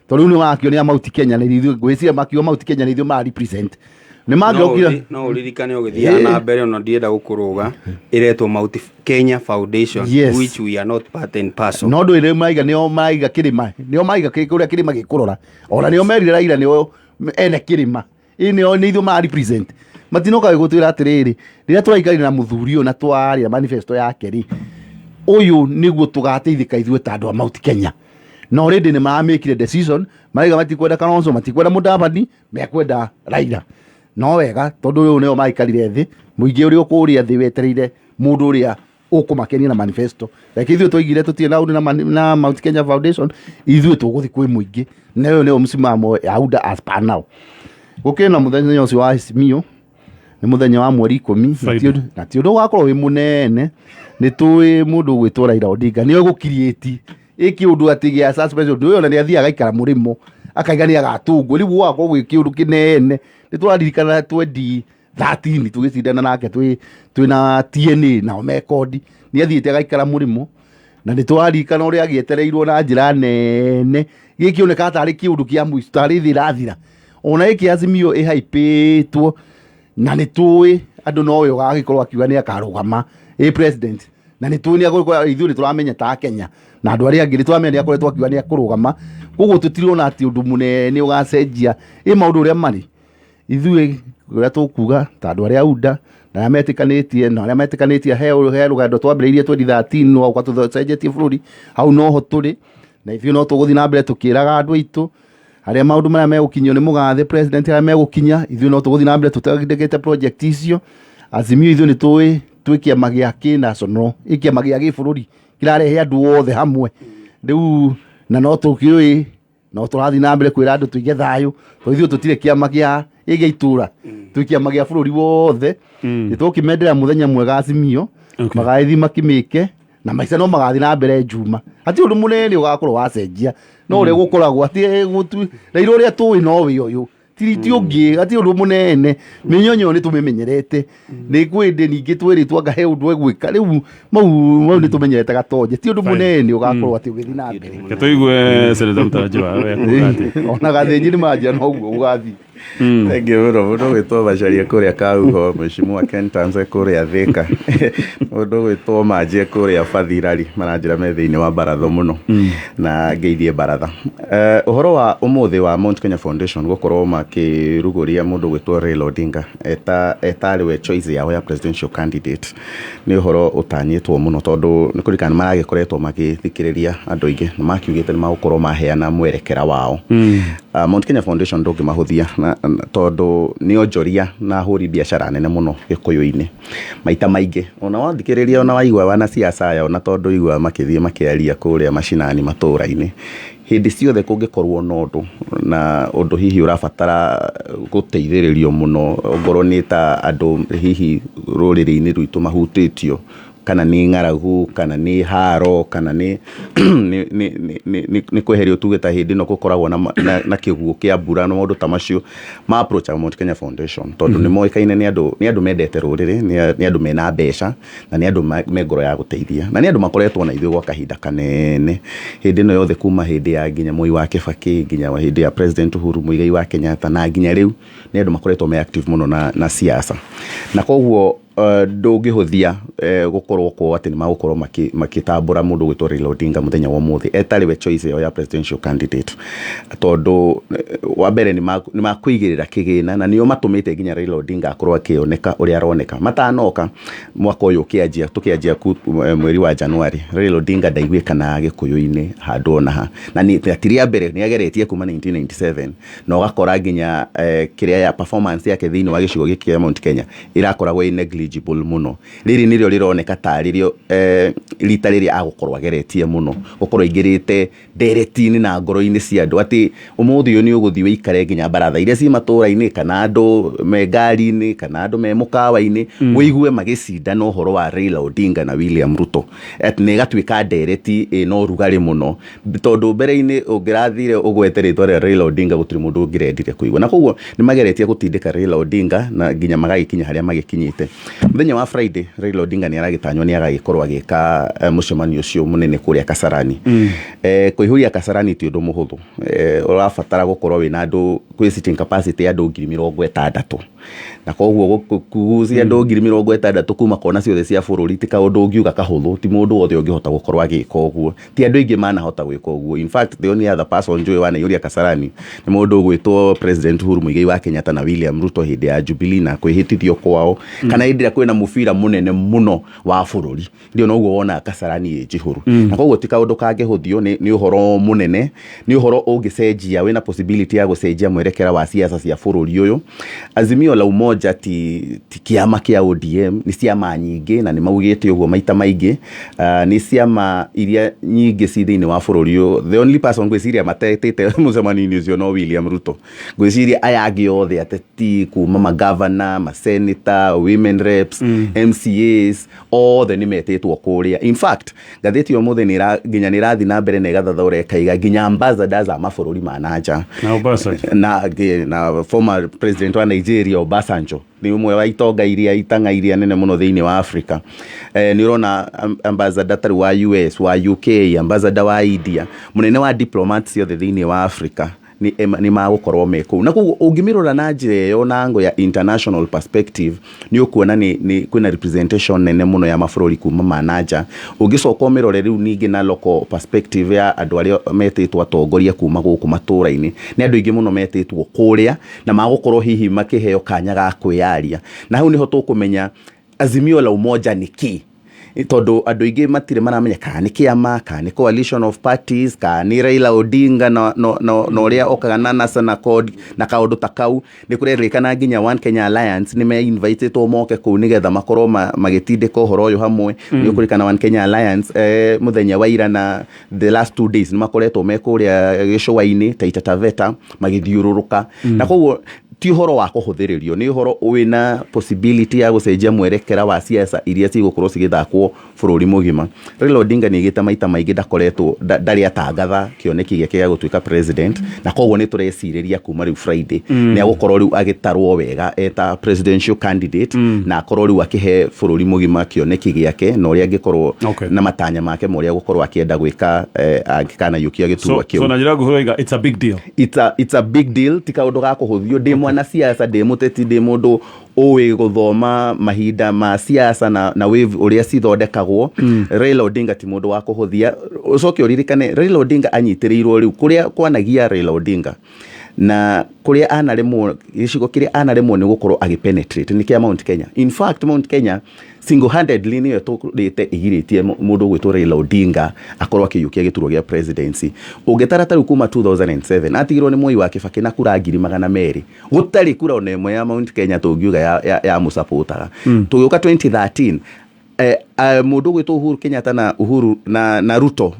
tondũ nĩ wakio nĩ Mount Kenya na ithuĩ ngwĩciria makio Mount Kenya nĩ ithuĩ ma represent nĩ mangĩokire no uririkane ũgĩthiaga na mbere ona ndienda gũkũrũga iretwo Mount Kenya Foundation which we are not part and parcel no ndũ ĩrĩ maiga nĩo maiga kĩrĩma nĩo maiga kũrĩa kĩrĩma gĩkũrora ona nĩo merire Raila nĩo ene kĩrĩma nĩo nĩ ithuĩ ma represent matinoka gũtwĩra atĩrĩrĩ rĩrĩa tũraikarire na mũthuri ũyũ na twarĩra manifesto yake rĩ ũyũ nĩguo tũgateithĩka ithuĩ ta andũ a Mount Kenya no already nĩ maamĩkire decision maiga matikwenda Kalonzo matikwenda Mudavadi mekwenda Raila no wega tondũ ũyũ nĩo maikarire thĩ mũingĩ ũrĩa ũkũũria thĩ wetereire mũndũ ũrĩa ũkũmakenia na manifesto like ithuĩ twaigire tũtirĩ na ũndũ na Mount Kenya Foundation ithuĩ tũgũthiĩ kwĩ mũingĩ na ũyũ nĩo msimamo ya UDA as per now gũkĩrĩ na mũthenya ũcio wa Azimio nĩ mũthenya wa mweri 10 na ti ũndũ ũgakorwo wĩ mũnene nĩ tũĩ mũndũ ũgwĩtwo Raila Odinga nĩo gũkiriĩti iki ũndũ atĩ gĩa suspension ũndũ ũyũ na nĩ athiaga gaikara mũrĩmo akaiga nĩ agatungwo rĩu wako gwĩ kĩũndũ kĩnene nĩ tũraririkana 2013 tũgĩcindana nake twĩna TNA nao mekodi nĩ athiĩte agaikara mũrĩmo na nĩ tũraririkana ũrĩa agĩetereirwo na njĩra nene gĩkĩoneka tarĩ kĩũndũ kĩa mũico tarĩ thĩ irathira ona gĩkĩ Azimio ĩhaipĩtwo na nĩ tũĩ andũ no ũyũ gagĩkorwo akiuga nĩ akarũgama president na nĩ tũĩ ithuĩ nĩ tũramenya ta Kenya na andũ arĩa angĩ nĩ tũramenya nĩ akoretwo akiuga nĩ akũrũgama koguo tũtirona atĩ ũndũ mũnene ũgacenjia maũndũ ũrĩa marĩ ithuĩ ũrĩa tũkuga ta andũ arĩa UDA na arĩa metĩkanĩtie he rũgendo twambĩrĩirie 2013 no ũgatũcenjetie bũrũri hau noho tũrĩ na ithuĩ no tũgũthiĩ na mbere tũkĩraga andũ aitũ arĩa maũndũ marĩa megũkinyio nĩ mũgathe president arĩa megũkinya ithuĩ no tũgũthiĩ na mbere tũtagĩte project icio Azimio ithuĩ nĩ tũĩ twĩ kĩama gĩa kĩ-national kĩama gĩa gĩbũrũri kĩrarehe andũ othe hamwe rĩu na no tũkĩũĩ no tũrathiĩ na mbere kwĩra andũ tũige thayũ tondũ ithuĩ tũtirĩ kĩama gĩa itũũra twĩ kĩama gĩa bũrũri wothe nĩ tũkĩmendera mũthenya mwega Azimio magagĩthiĩ makĩmĩke na maica no magathiĩ na mbere njuma atĩ ũndũ mũnene ũgakorwo wacenjia no ũrĩa gũkoragwo atĩ Raila ũrĩa tũĩ no wĩ ũyũ tiriti ũngĩ atĩ ũndũ mũnene mĩnyonyo nĩ tũmĩmenyerete nĩ kwĩndĩ ningĩ twĩrĩtwo anga he ũndũ egwĩka rĩu mau nĩ tũmenyerete Gatonye ti ũndũ mũnene ũgakorwo atĩ ũgĩthiĩ na mbere tũigue Senator Mtanjwa ona gathĩnji nĩ manjia no ũguo ũgathiĩ Thank you muno gwitwo macaria kuria Kauho mheshimiwa Ken Tanze kuria Thika mundu gwitwo Manjie kuria Bathirari maranjira me thiini wa Mbaratha muno na ngeithie Mbaratha uhoro wa umuthi wa Mount Kenya Foundation gukorwo makiruguria mundu gwitwo Raila Odinga etari we choice yao ya presidential candidate ni uhoro utanyitwo muno tondu ni kurikana maragikoretwo magithikiriria andu aingi na makiugite ni magukorwo maheana mwerekera wao Mount Kenya Foundation ndogi mahuthia tondu ni onjoria na huri biashara nene muno gikuyu-ini maita maingi ona wathikiriria ona waigwa wana siasa yao na tondu igwa makithie makiaria kuria mashinani matura-ini hindi ciothe kungikorwo nondu na undu hihi urabatara guteithiririo muno ngoro ni ta andu hihi ruriri-ini rwitu mahutitio kana ni ngaragu kana ni haro kana ni ni kweherio tugeta hindi no gukoragwo na kiguo kia mbura no mundu tamacio ma approach Mount Kenya Foundation tondu ni moikaine ni andu mendete ruriri ni andu mena mbeca na ni andu me ngoro ya guteithia na ni andu makoretwo na ithuĩ gwa kahinda kanene hindi no yothe kuma hindi ya nginya Moi wa Kibaki nginya hindi ya President Uhuru Muigai wa Kenyatta na nginya riu ni andu makoretwo me active muno na siasa na koguo ndũngĩhũthia gukorwo kwa ati ni magukorwo makitambura mundu gwitwo Raila Odinga muthenya wa muthi etari we choice ya presidential candidate tondu wa mbere ni makuigirira kigina na nio matumite nginya Raila Odinga akorwo akioneka uria aroneka matanoka mwaka uyu tukianjia mweri wa January Raila Odinga ndaiguikana gikuyu-ini handu ona ha na ni atiria mbere ni ageretie kuma 1997 na ugakora nginya kiria ya performance yake thiini wa gicigo giki kia Mount Kenya irakoragwo negligible muno riri nirio rironeka taririo rita riri agukorwo ageretie muno gukorwo ingirite ndereti-ini na ngoro-ini cia andu ati umuthi uyu ni uguthi wikare nginya Mbaratha iria ci matura-ini kana andu me ngari-ini kana andu me mukawa-ini wigue magicindana uhoro wa Raila Odinga na William Ruto ati ni gatwika ndereti no rugari muno tondu mbere-ini ungirathire ugweteretwo Raila Odinga gutiri mundu ungirendire kuigwa na koguo ni mageretie gutindika Raila Odinga na nginya magagikinya haria magikinyite muthenya wa Friday Raila Odinga ni aragitanywo ni agagikorwo agika mucemanio ucio munene kuria Kasarani kuihuria Kasarani ti undu muhuthu urabatara gukorwo wina andu kwi sitting capacity ya andu 60,000 na koguo kugucia andu 60,000 kuma kona ciothe cia bururi ti kaundu ungiuga kahuthu ti mundu wothe ungihota gukorwo agika uguo ti andu aingi manahota gwika uguo in fact the only other person njui wana yuria Kasarani ni mundu ugwitwo President Uhuru Muigai wa Kenyatta na William Ruto hindi ya Jubilee na kwihitithio kwao kana hindi ya kwina mufira munene muno wa bururi ndio no uguo wona Kasarani jihuru na koguo ti kaundu kangihuthio ni uhoro munene ni uhoro ungicenjia wina possibility ya gucenjia mwerekera wa siasa cia bururi uyu Azimio la Umoja ti kiama kia ODM ni ciama nyingi na ni maugite uguo maita maingi ni ciama iria nyingi ci thiini wa bururi uyu the only person gwiciria matetete mucemani-ini ucio no William Ruto gwiciria aya angi othe ateti kuma magavana maseneta women reps MCAs othe ni metetwo kuria in fact gatheti yo muthe nginya ni rathi na mbere na igathathaura kaiga nginya ambassadors a mabururi mananja na former president wa Nigeria Obasanjo ni umwe wa itonga iria itang'airia nene muno thiini wa Africa ni urona ambassador wa US wa UK ambassador wa India munene wa diplomats yothe thiini wa Africa ni magukorwo meku na koguo ungimirora na njira yo na ngo ya international perspective ni ukuona ni kwina representation nene muno ya mabururi kuma manaja ungicoka umirore riu ningi na local perspective ya andu aria metetwo atongoria kuma guku matura-ini ni andu ingi muno metetwo kuria na magukorwo hihi makiheo kanya ga kwiaria na hau niho tukumenya Azimio la Umoja ni ki tondu andu ingi matire maramenya kana ni kiama kana ni coalition of parties kana ni Raila Odinga no ria okaga na national code na kaundu takau ni kurerikana nginya One Kenya Alliance ni me invited to moke ku nigetha makorwo magitindika uhoro uyu hamwe ni kurikana One Kenya Alliance muthenya wa ira na the last 2 days ni makoretwo me kuria gicua-ini Taita Taveta magithiururuka na koguo ti uhoro wa kuhuthiririo ni uhoro wina possibility ya gucenjia mwerekera wa siasa iria cigukorwo cigithakwo bururi mugima Raila Odinga ni igita maita maingi ndakoretwo ndari atangatha kioneki giake ya gutuika president na koguo ni tureciriria kuma riu Friday ni agukorwo riu agitarwo wega eta presidential candidate na akorwo riu akihe bururi mugima kioneki giake no ria angikorwo na matanya make moria gukorwo akienda gwika angikana yukia giturwa kiu so na njira guhoiga it's a big deal it's a big deal tika undu ga kuhuthio ndimwa mwana siasa de muteti de mundu owe guthoma mahinda ma siasa na wave uria cithondekagwo. Raila Odinga ti mundu wa kuhuthia. Ucoke uririkane Raila Odinga anyitirirwo riu kuria kwanagia Raila Odinga na kuria anaremwo gicigo kiria anaremwo ni gukorwo agipenetrate ni kia Mount Kenya. In fact Mount Kenya single handedly ni turite igiritie mundu gwitwo Raila Odinga akorwo akiyukia gituro gia presidency. Ungetara taru kuma 2007 atigirwo ni Moi wa Kibaki na kura 200 gutari kura ona imwe ya Mount Kenya tungiuga ya musupportaga. Tugiuka 2013 mundu gwitwo Uhuru Kenyatta na na Ruto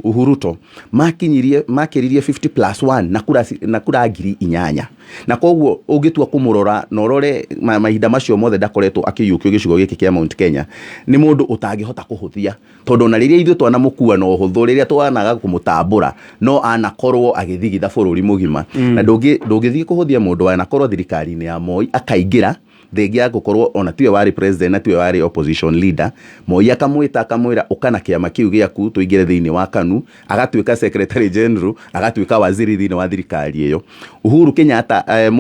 makiririe 50+1 na kura 8,000 na koguo ungitua kumurora na urore mahinda macio mothe ndakoretwo akiyukio gicigo giki kia Mount Kenya ni mundu utangihota kuhuthia tondu na riria ithu twana mukua no huthu riria twanaga kumutambura no anakorwo agithigitha bururi mugima na ndungithii kuhuthia mundu anakorwo thirikari-ini ya Moi akaingira thegia gukorwo ona tiwe wari president na tiwe wari opposition leader. Moi akamwira ukana kiama kiu giaku tuingire thiini wa KANU agatuika secretary general agatuika waziri thiini wa thirikari iyo. Uhuru Kenyatta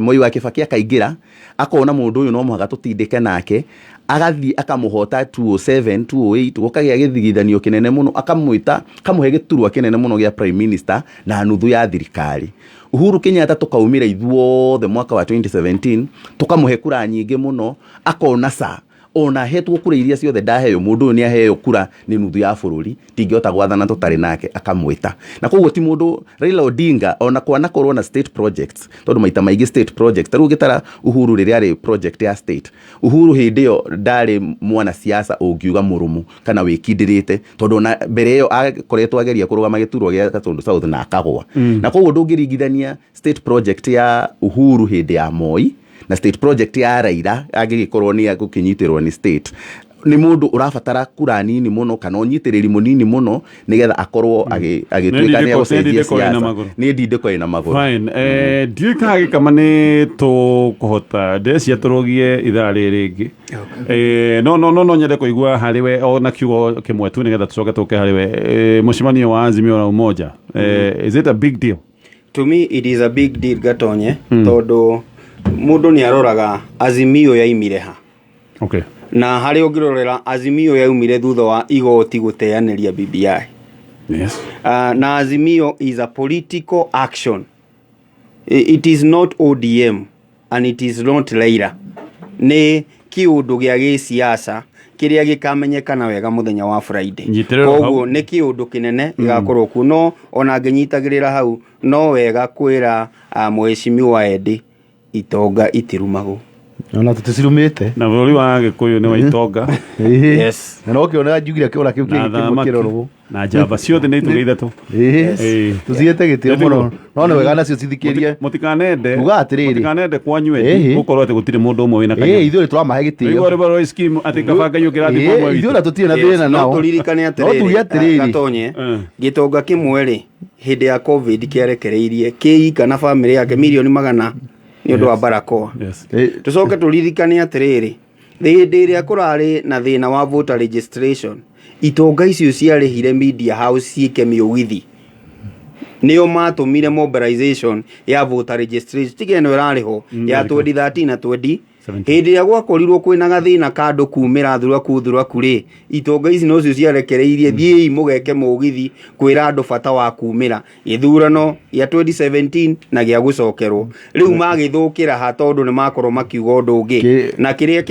Moi wa Kibaki akaingira akona mundu uyu no muhaka tutindike nake agathi akamuhota 207 208 gukagia githigithanio kinene muno akamwita kamuhe giturwa kinene muno gia prime minister na nuthu ya thirikari. Uhuru Kenyatta tukaumira ithuothe mwaka wa 2017 tukamuhe kura nyingi muno akona ona hetwo kura iria ciothe ndaheyo mundu ni aheyo kura ni nuthu ya bururi tingihota gwathana tutari nake akamwita na koguo ti mundu Raila Odinga ona kwana korwo na state projects tondu maita maigi state projects taru gitara Uhuru riria ari project ya state Uhuru hindio ndari mwana siasa ungiuga murumu kana wikindirite tondu na mbere iyo akoretwo ageria kurugama gituro gia Gatundu South na akagwa na koguo ndungiringithania state project ya Uhuru hindi ya Moi na state project ya Raila agigikorwo ni agukinyitirwo ni state ni mundu urabatara kura nini muno kana unyitiriri munini muno nigetha akorwo agitwika ni agucenjia siasa ni ndindiko ina maguru. Fine ndiikage kama ni to kuhota decia turogie ithari ringi no nyende kuigua hariwe ona kiugo kimwe tu nigetha tucoke tuke hariwe mucimanio wa Azimio na Umoja. Is it a big deal? To me it is a big deal Gatonye tondu mundu ni aroraga Azimio yaimire ha. Okay. Na hari ungirorera Azimio yaumire thutha wa igoti guteaniria BBI. Yes. Na Azimio is a political action. It is not ODM and it is not Raila. Ni kiundu gia gisiasa kiria gikamenyekana wega muthenya wa Friday. Koguo ni kiundu kinene gigakorwo kuno ona nginyitagirira hau no wega kwira muheshimiwa Edi itonga itirumago ona tuticirumite na bururi wa Gikuyu ni wa itonga. Yes. Na no kiona njugira kiura kiu kirorwo na jamba ciothe ni tugeithatu tuciete gitio muno no ni wega nacio cithikirie mutikanende uga atiriri mutikanende kwanywe gukorwo ati gutire mundu umwe wina kanya ithuĩ turamahe gitio igore scheme ati kabanga yukirathi kwa ithuĩ na tutire na thina nao turirikane atiriri Gatonye gitonga kimwe ri hindi ya covid kiarekereirie kiika na family yake milioni 100 ni undu wa barakoa. Tucoke turirikane atiriri hindi iria kurari na thina wa voter registration itonga icio ciarehire media house ciike miugithi nio matumire mobilization ya voter registration tigeno irariho ya 2013 na 20 hindi ya gwakorirwo kwina gathina kandu kumira thura kuri itonga ici no cio ciarekereirie thiei mugeke mugithi kwira andu bata wa kumira githurano ya 2017 na gia gucokerwo riu magithukira ha tondu ni makorwo makiuga undu ungi na kiria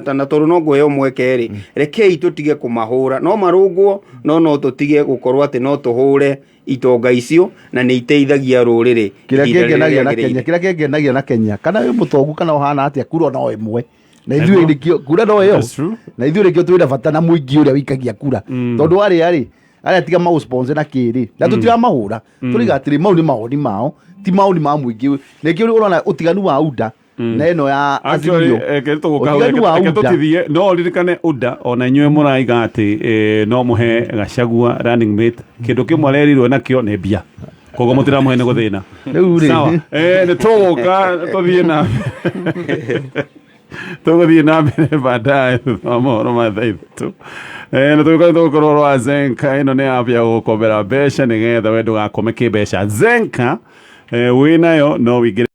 tana toru no gwe mwekeri rekei tutige kumahura no marungwo no tutige gukorwo ati no tuhure itonga icio na ni iteithagia ruriri kiria kengenagia na Kenya kana we mutongu kana uhana atia kura no imwe na ithuĩ ndikio kura no yo na ithuĩ ndikio twina bata na muingi uria wikagia kura tondu ari tiga mau sponsor na kiri na tutira mahura turiga atiri mau ni maoni mao ti maoni ma muingi nikio urona utiganu wa UDA na ino ya Azimio ketutithie no ririkane UDA ona inywe muraiga ati no muhe Gachagua running mate kindu kimwe rerirwe nakio ni mbia kogo mutira muhe ni guthina sawa ni tuguka tuthie na tuguthie na mbere baadaye amoro mathaitu na tugukorwo Zenka ino ni apya gukombera mbeca nigetha we ndugakome kimbeca Zenka winayo no wigire